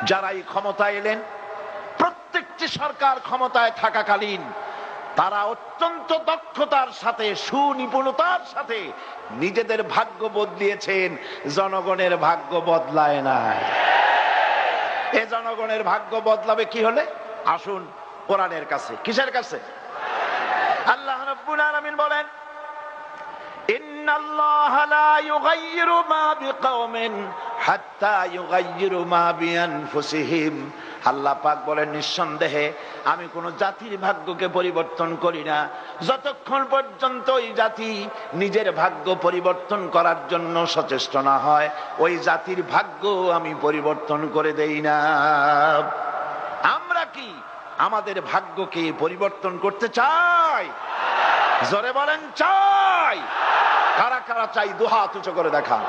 যারাই ক্ষমতায় এলেন, প্রত্যেকটি সরকার ক্ষমতায় থাকাকালীন তারা অত্যন্ত দক্ষতার সাথে, সুনিপুণতার সাথে নিজেদের ভাগ্য বদলিয়েছেন, জনগণের ভাগ্য বদলায় নাই। এ জনগণের ভাগ্য বদলাবে কি হলে? আসুন কোরআনের কাছে। কিসের কাছে? আল্লাহ রাব্বুল আলামিন বলেন, ইন্নাল্লাহা লা ইউগাইয়িরু মা বিকাওমিন হাত্তা ইউগাইয়িরু মা বিআনফুসিহিম। আল্লাহ পাক বলেন, নিঃসন্দেহে আমি কোন জাতির ভাগ্যকে পরিবর্তন করি না যতক্ষণ পর্যন্ত ওই জাতি নিজের ভাগ্য পরিবর্তন করার জন্য সচেষ্ট না হয়, ওই জাতির ভাগ্য আমি পরিবর্তন করে দেই না। আমরা কি আমাদের ভাগ্যকে পরিবর্তন করতে চাই? জোরে বলেন চাই। কারা কারা চাই? দুহাত উঁচু করে দেখান।